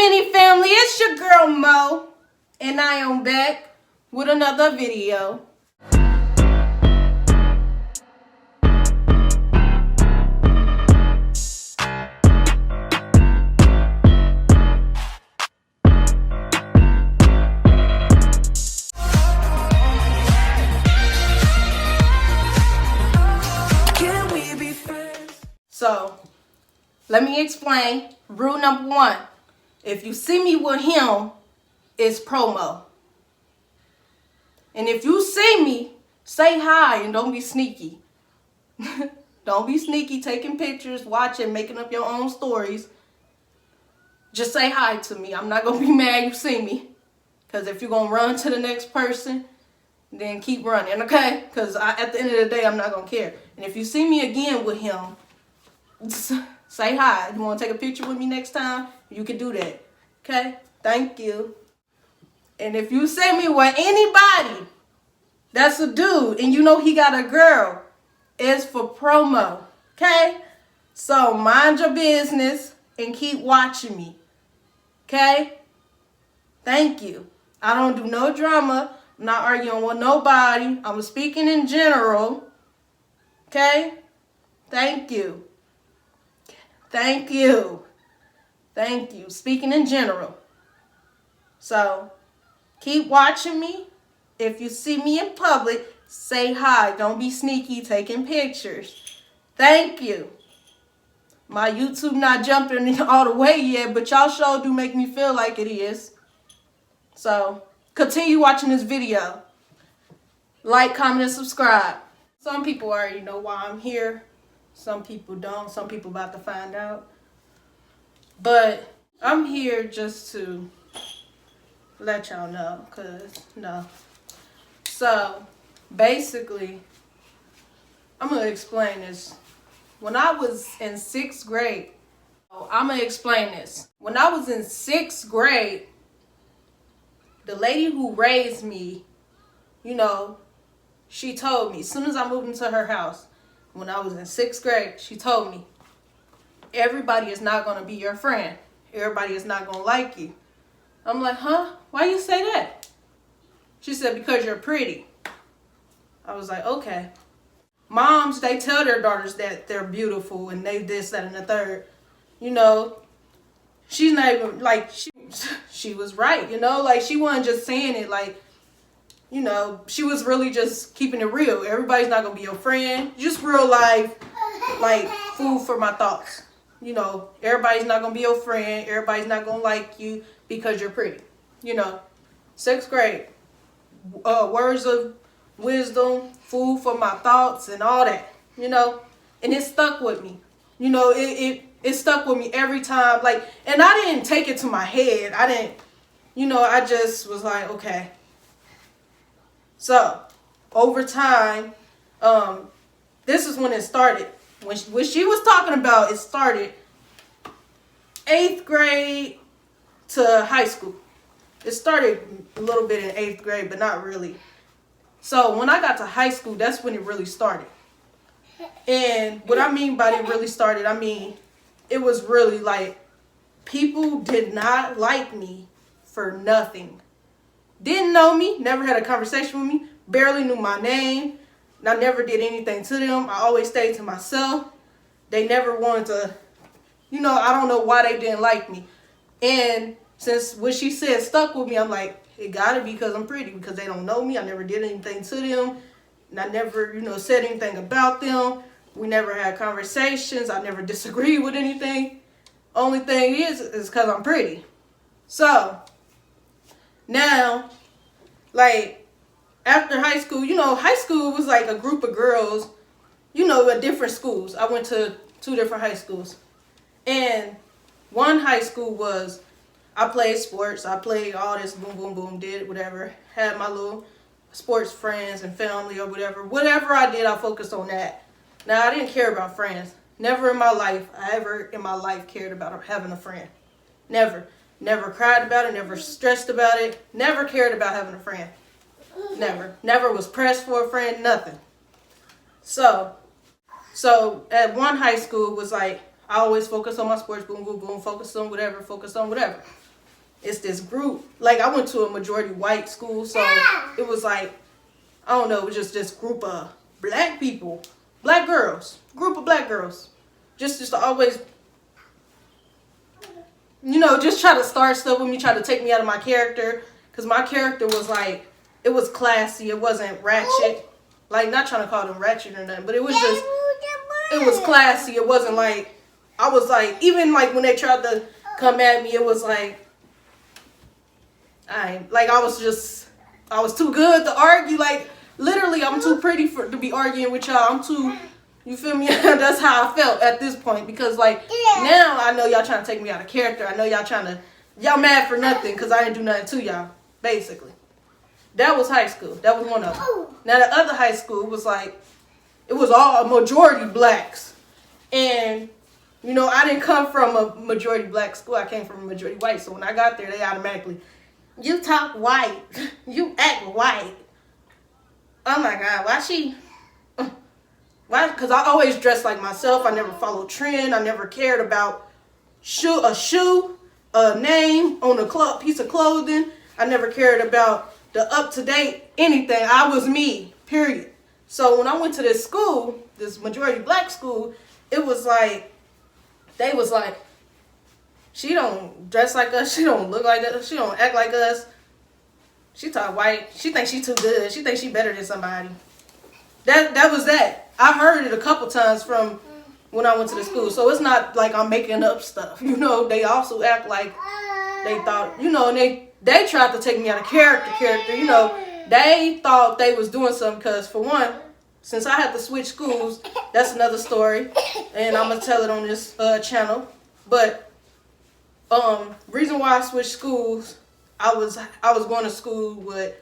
Mini family, it's your girl Mo, and I am back with another video. So, let me explain. Rule number 1. If you see me with him, it's promo. And if you see me, say hi and don't be sneaky. Don't be sneaky taking pictures, watching, making up your own stories. Just say hi to me. I'm not going to be mad you see me. Because if you're going to run to the next person, then keep running, okay? Because at the end of the day, I'm not going to care. And if you see me again with him, say hi. You want to take a picture with me next time? You can do that. Okay? Thank you. And if you see me with anybody that's a dude and you know he got a girl, it's for promo. Okay? So mind your business and keep watching me. Okay? Thank you. I don't do no drama. I'm not arguing with nobody. I'm speaking in general. Okay? Thank you. Thank you. Thank you. Speaking in general. So, keep watching me. If you see me in public, say hi. Don't be sneaky taking pictures. Thank you. My YouTube not jumping all the way yet, but y'all sure do make me feel like it is. So, continue watching this video. Like, comment, and subscribe. Some people already know why I'm here. Some people don't. Some people about to find out. But I'm here just to let y'all know, So, basically, I'm going to explain this. When I was in 6th grade, I'm going to explain this. When I was in 6th grade, the lady who raised me, she told me, as soon as I moved into her house, when I was in 6th grade, she told me, everybody is not going to be your friend. Everybody is not going to like you. I'm like, huh? Why you say that? She said, because you're pretty. I was like, okay. Moms, they tell their daughters that they're beautiful and they this, that, and the third. She's not even, she was right, she wasn't just saying it she was really just keeping it real. Everybody's not going to be your friend. Just real life, food for my thoughts. Everybody's not going to be your friend. Everybody's not going to like you because you're pretty. 6th grade. Words of wisdom, food for my thoughts, and all that. And it stuck with me. It stuck with me every time. And I didn't take it to my head. I didn't, I just was like, okay. So, over time, this is when it started. When she was talking about, it started 8th grade to high school. It started a little bit in 8th grade, but not really. So, when I got to high school, that's when it really started. And what I mean by it really started, it was really people did not like me for nothing. Didn't know me, never had a conversation with me, barely knew my name. I never did anything to them. I always stayed to myself. They never wanted to, I don't know why they didn't like me. And since what she said stuck with me, I'm like, it gotta be because I'm pretty, because they don't know me. I never did anything to them. And I never, said anything about them. We never had conversations. I never disagreed with anything. Only thing is because I'm pretty. So, now, after high school, high school was a group of girls, at different schools. I went to 2 different high schools. And one high school was, I played sports. I played all this boom, boom, boom, did whatever. Had my little sports friends and family or whatever. Whatever I did, I focused on that. Now, I didn't care about friends. Never in my life, cared about having a friend. Never. Never cried about it, never stressed about it, never cared about having a friend. Never. Never was pressed for a friend, nothing. So at one high school, it was I always focused on my sports, boom, boom, boom, focus on whatever. it's this group. Like, I went to a majority white school, so it was like, I don't know, it was just this group of black people, black girls, group of black girls, just to always, you know, just try to start stuff with me, try to take me out of my character, because my character was like, it was classy, it wasn't ratchet, like, not trying to call them ratchet or nothing, but it was just, it was classy. It wasn't like, I was like, even like when they tried to come at me, it was like, I was too good to argue. Like, literally, I'm too pretty to be arguing with y'all. I'm too, you feel me? That's how I felt at this point, because like, now I know y'all trying to take me out of character. I know y'all mad for nothing because I didn't do nothing to y'all, basically. That was high school. That was one of them. Now, the other high school was like, it was all a majority blacks. And, you know, I didn't come from a majority black school. I came from a majority white. So when I got there, they automatically, you talk white. You act white. Oh my God, why? Because I always dressed like myself. I never followed trend. I never cared about a shoe, a name on a piece of clothing. I never cared about the up-to-date anything. I was me, period. So when I went to this school, this majority black school, it was like, they was like, she don't dress like us, she don't look like us, she don't act like us. She talk white, she thinks she too good, she thinks she better than somebody. That was that. I heard it a couple times from when I went to the school. So it's not like I'm making up stuff. You know, they also act like they thought, you know, and they tried to take me out of character, you know. They thought they was doing something because, for one, since I had to switch schools, that's another story, and I'm going to tell it on this channel. But reason why I switched schools, I was going to school with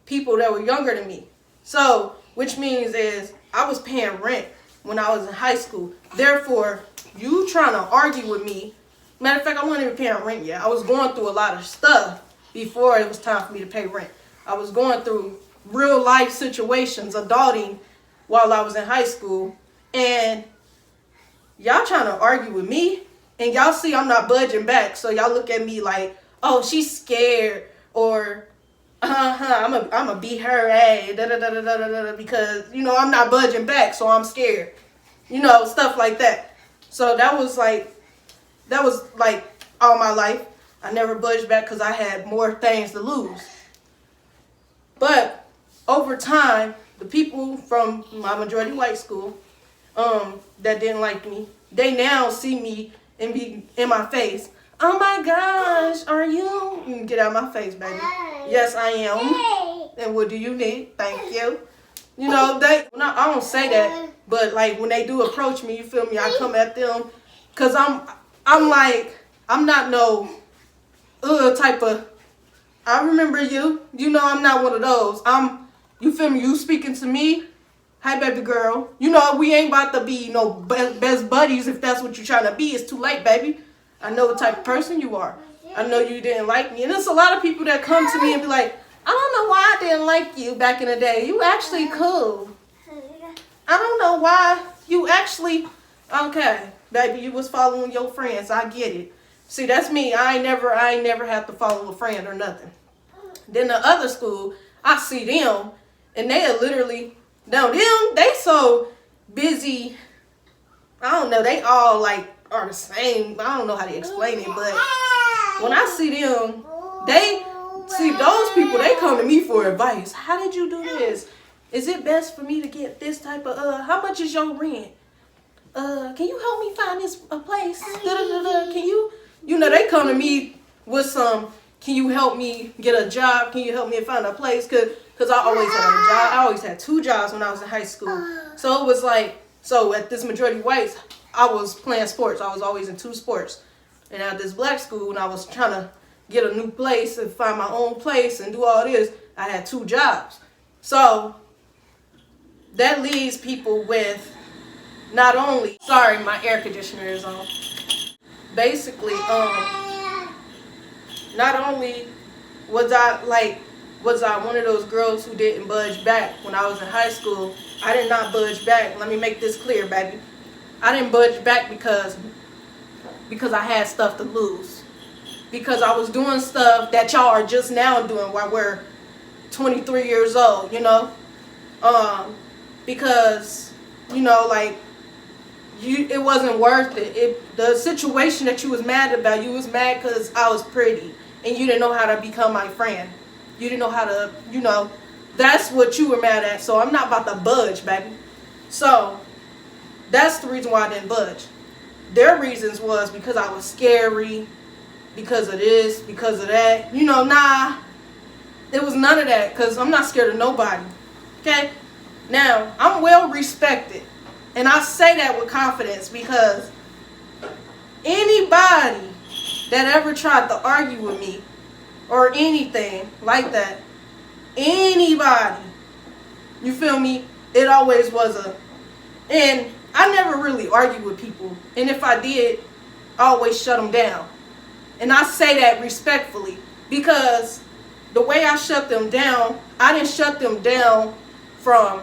people that were younger than me. So, which means is I was paying rent when I was in high school. Therefore, you trying to argue with me. Matter of fact, I wasn't even paying rent yet. I was going through a lot of stuff before it was time for me to pay rent. I was going through real life situations, adulting, while I was in high school. And y'all trying to argue with me. And y'all see I'm not budging back. So y'all look at me like, oh, she's scared. Or, I'm a beat her ass. Because, you know, I'm not budging back. So I'm scared. You know, stuff like that. So that was like all my life. I never budged back because I had more things to lose. But over time, the people from my majority white school that didn't like me, they now see me and be in my face. Oh my gosh, are you? Get out of my face, baby. Yes, I am. And what do you need? Thank you. You know, I don't say that, but like when they do approach me, you feel me? I come at them because I'm like, I'm not no type of, I remember you. You know I'm not one of those. You feel me? You speaking to me? Hi, baby girl. You know, we ain't about to be no best buddies if that's what you're trying to be. It's too late, baby. I know what type of person you are. I know you didn't like me. And there's a lot of people that come to me and be like, I don't know why I didn't like you back in the day. You actually cool. I don't know why you actually, okay, baby, you was following your friends. I get it. See, that's me. I ain't never had to follow a friend or nothing. Then the other school, I see them, and they are literally, now them, they so busy. I don't know, they all like are the same. I don't know how to explain it, but when I see them, those people, they come to me for advice. How did you do this? Is it best for me to get this type of, how much is your rent? Can you help me find a place? Can you? You know, they come to me with some, can you help me get a job? Can you help me find a place? Because I always had a job. I always had 2 jobs when I was in high school. So it was like, so at this majority whites, I was playing sports. I was always in 2 sports. And at this black school, when I was trying to get a new place and find my own place and do all this, I had 2 jobs. So that leaves people with not only, sorry, my air conditioner is on. Basically, not only was I one of those girls who didn't budge back when I was in high school. I did not budge back. Let me make this clear, baby. I didn't budge back because I had stuff to lose. because I was doing stuff that y'all are just now doing while we're 23 years old, you know? Because, you know, like, it wasn't worth it. The situation that you was mad about, you was mad because I was pretty and you didn't know how to become my friend. You didn't know how to, you know, that's what you were mad at. So I'm not about to budge, baby. So that's the reason why I didn't budge. Their reasons was because I was scary, because of this, because of that. You know, nah, it was none of that, because I'm not scared of nobody. Okay? Now, I'm well respected. And I say that with confidence because anybody that ever tried to argue with me or anything like that, anybody, you feel me? It always was and I never really argued with people. And if I did, I always shut them down. And I say that respectfully because the way I shut them down, I didn't shut them down from,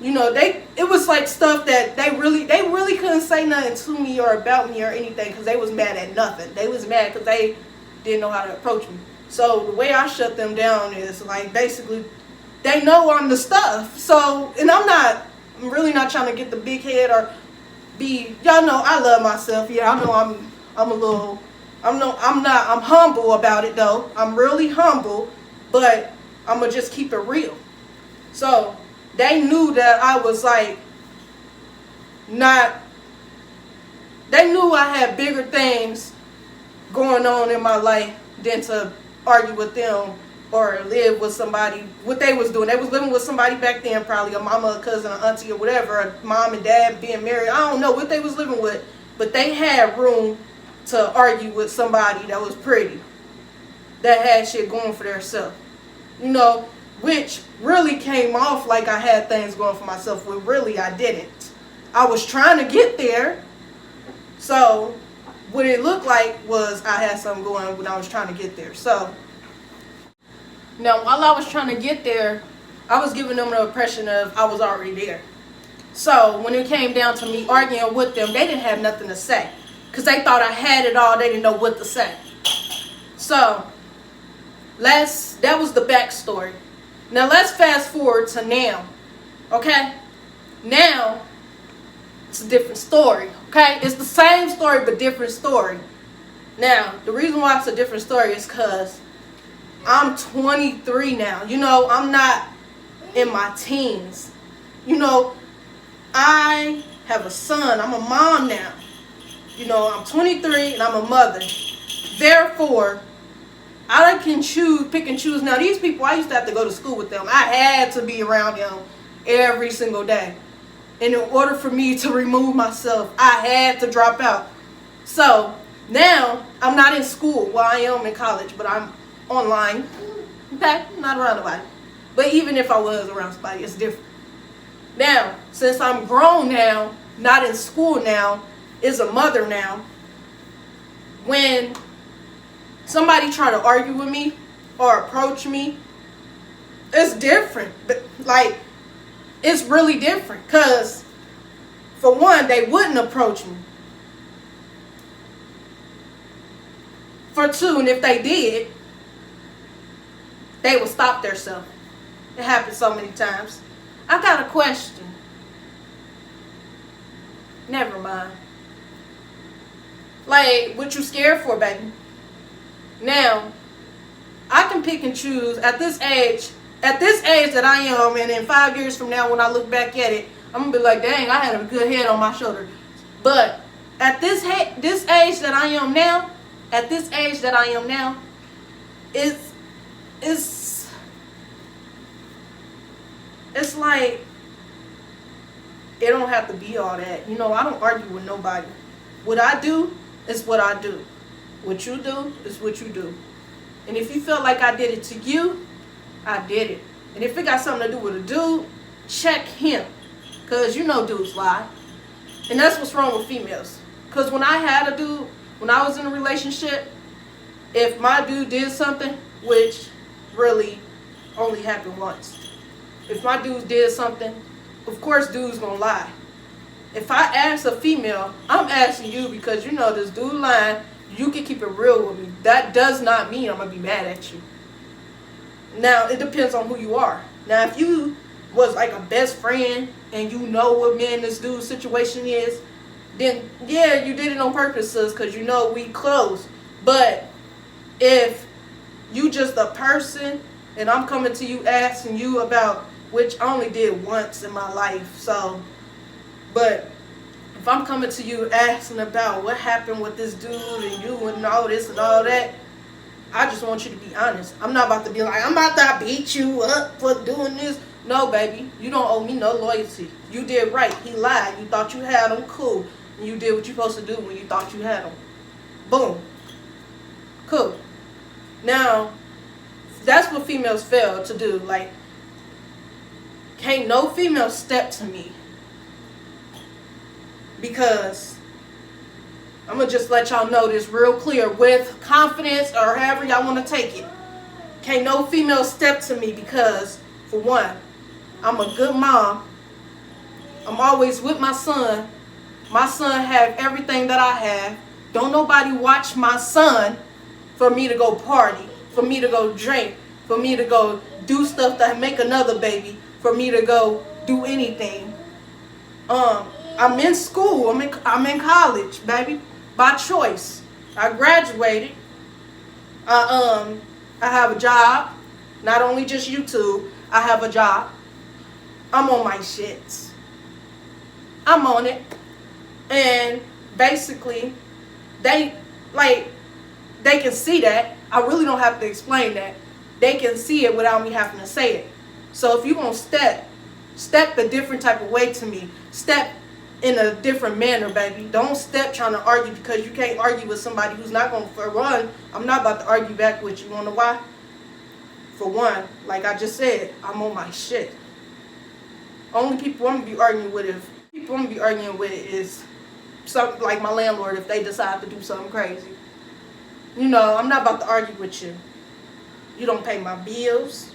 you know, it was like stuff that they really couldn't say nothing to me or about me or anything because they was mad at nothing. They was mad because they didn't know how to approach me. So the way I shut them down is like basically they know I'm the stuff. So, and I'm really not trying to get the big head or be, y'all know I love myself. Yeah, I know I'm humble about it though. I'm really humble, but I'm gonna just keep it real. So they knew that I was like they knew I had bigger things going on in my life than to argue with them or live with somebody. What they was doing, they was living with somebody back then, probably a mama, a cousin, an auntie, or whatever, a mom and dad being married. I don't know what they was living with, but they had room to argue with somebody that was pretty, that had shit going for themselves, you know, which really came off like I had things going for myself, when really I didn't. I was trying to get there. So what it looked like was I had something going when I was trying to get there. So now while I was trying to get there, I was giving them the impression of I was already there. So when it came down to me arguing with them, they didn't have nothing to say because they thought I had it all. They didn't know what to say. So that was the backstory. Now let's fast forward to now. Okay? Now it's a different story. Okay? It's the same story but different story. Now, the reason why it's a different story is because I'm 23 now. You know, I'm not in my teens. You know, I have a son. I'm a mom now. You know, I'm 23 and I'm a mother. Therefore, I can pick and choose. Now, these people, I used to have to go to school with them. I had to be around them every single day. And in order for me to remove myself, I had to drop out. So now I'm not in school. Well, I am in college, but I'm online. Okay, not around nobody. But even if I was around somebody, it's different. Now, since I'm grown now, not in school now, is a mother now, when somebody try to argue with me or approach me, it's different. But like, it's really different. Because, for one, they wouldn't approach me. For two, and if they did, they would stop themselves. It happens so many times. I got a question. Never mind. Like, what you scared for, baby? Now, I can pick and choose at this age that I am, and in 5 years from now when I look back at it, I'm going to be like, dang, I had a good head on my shoulder. But at this age that I am now, it's like, it don't have to be all that. You know, I don't argue with nobody. What I do is what I do. What you do is what you do. And if you feel like I did it to you, I did it. And if it got something to do with a dude, check him. Because you know dudes lie. And that's what's wrong with females. Because when I had a dude, when I was in a relationship, if my dude did something, which really only happened once. If my dude did something, of course dude's gonna lie. If I ask a female, I'm asking you because you know this dude lying, You can keep it real with me. That does not mean I'm gonna be mad at you. Now it depends on who you are. Now if you was like a best friend and you know what me and this dude's situation is, then yeah, you did it on purpose, sis, because you know we close. But if you just a person and I'm coming to you asking you about, which I only did once in my life, so, but if I'm coming to you asking about what happened with this dude and you and all this and all that, I just want you to be honest. I'm not about to be like, I'm about to beat you up for doing this. No, baby, you don't owe me no loyalty. You did right. He lied. You thought you had him. Cool. And you did what you're supposed to do when you thought you had him. Boom. Cool. Now, that's what females fail to do. Like, can't no female step to me. Because I'm going to just let y'all know this real clear with confidence or however y'all want to take it. Can't no female step to me because, for one, I'm a good mom. I'm always with my son. My son have everything that I have. Don't nobody watch my son for me to go party, for me to go drink, for me to go do stuff that make another baby, for me to go do anything. I'm in school. I'm in college, baby, by choice. I graduated. I have a job. Not only just YouTube, I have a job. I'm on my shits. I'm on it. And basically, they can see that. I really don't have to explain that. They can see it without me having to say it. So if you're going to step a different type of way to me. Step in a different manner, baby. Don't step trying to argue because you can't argue with somebody who's not going to run. I'm not about to argue back with you. You want to know why? For one, like I just said, I'm on my shit. Only people I'm going to be arguing with is something like my landlord if they decide to do something crazy. You know, I'm not about to argue with you. You don't pay my bills.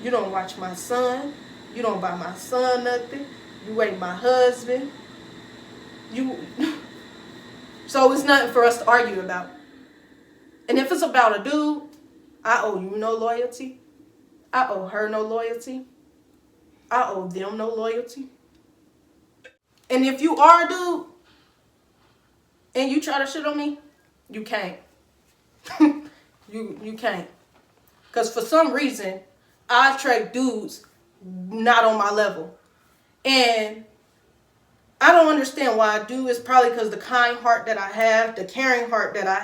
You don't watch my son. You don't buy my son nothing. You ain't my husband. So it's nothing for us to argue about. And if it's about a dude, I owe you no loyalty. I owe her no loyalty. I owe them no loyalty. And if you are a dude and you try to shit on me, you can't. you can't. Because for some reason, I attract dudes not on my level. And I don't understand why I do. It's probably because the kind heart that I have, the caring heart that I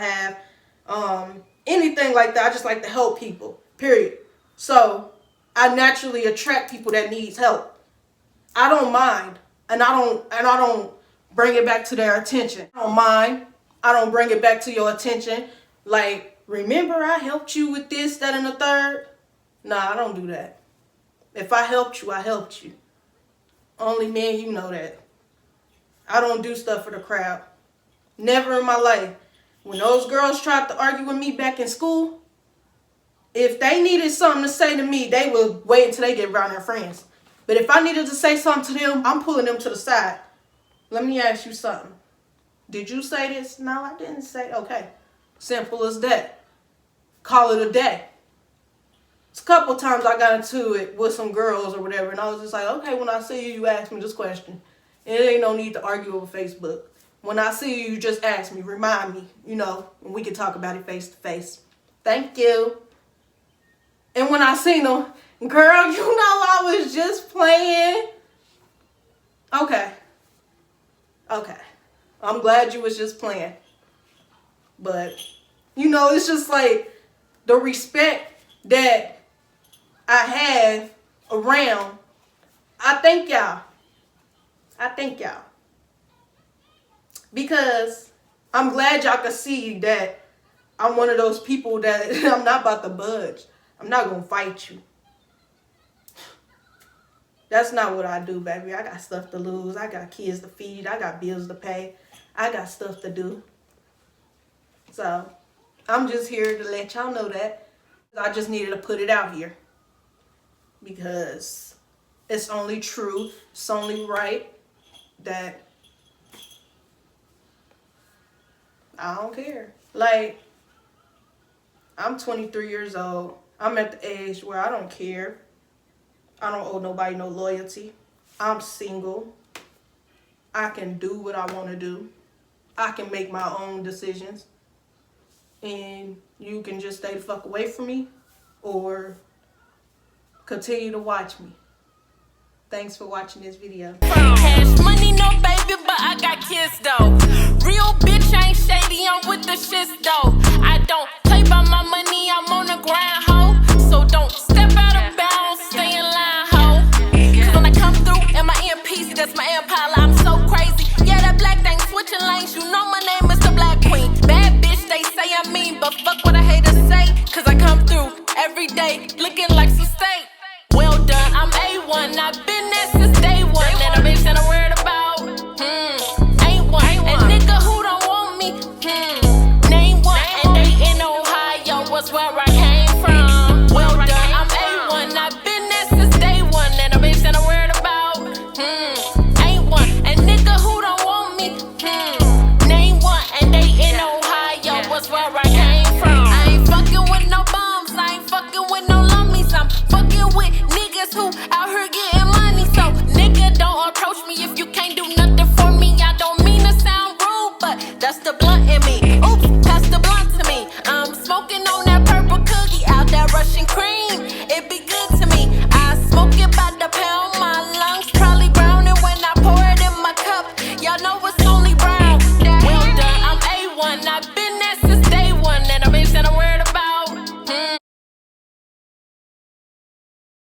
have, anything like that. I just like to help people, period. So I naturally attract people that needs help. I don't mind. And I don't bring it back to their attention. I don't mind. I don't bring it back to your attention. Like, remember I helped you with this, that, and the third? Nah, I don't do that. If I helped you, I helped you. Only me and you know that. I don't do stuff for the crowd. Never in my life. When those girls tried to argue with me back in school, if they needed something to say to me, they would wait until they get around their friends. But if I needed to say something to them, I'm pulling them to the side. Let me ask you something. Did you say this? No, I didn't say. Okay. Simple as that. Call it a day. It's a couple times I got into it with some girls or whatever, and I was just like, okay, when I see you, you ask me this question. And it ain't no need to argue over Facebook. When I see you, you just ask me, remind me, and we can talk about it face to face. Thank you. And when I seen them, girl, I was just playing. Okay. I'm glad you was just playing. But, it's just like the respect that I have around. I thank y'all. Because I'm glad y'all can see that I'm one of those people that I'm not about to budge. I'm not going to fight you. That's not what I do, baby. I got stuff to lose. I got kids to feed. I got bills to pay. I got stuff to do. So, I'm just here to let y'all know that. I just needed to put it out here. Because it's only true. It's only right that I don't care. Like, I'm 23 years old. I'm at the age where I don't care. I don't owe nobody no loyalty. I'm single. I can do what I want to do. I can make my own decisions. And you can just stay the fuck away from me or continue to watch me. Thanks for watching this video. Cash money, no baby, but I got kids though. Real bitch ain't shady, I'm with the shits though. I don't play by my money, I'm on the grind, ho. So don't step out of bounds, stay in line, ho. Cause when I come through in my MPC, that's my empire, I'm so crazy. Yeah, that black thing switching lanes, you know my name is the Black Queen. Bad bitch, they say I mean, but fuck what I hate to say. Cause I come through every day, looking like some steak. Well done, I'm A1, I've been there since day one. And a bitch that I'm worried about, ain't one. And nigga who don't want me, name one. And they in Ohio, was where I came from. Well done, I'm A1, I've been there since day one. And a bitch that I'm worried about, ain't one. And nigga who don't want me, name one. And they in Ohio, was where I came from. I ain't fucking with no bums, I ain't fucking with no lummies. I'm fucking with niggas who out here getting money. So nigga, don't approach me if you can't do nothing for me. I don't mean to sound rude, but that's the blunt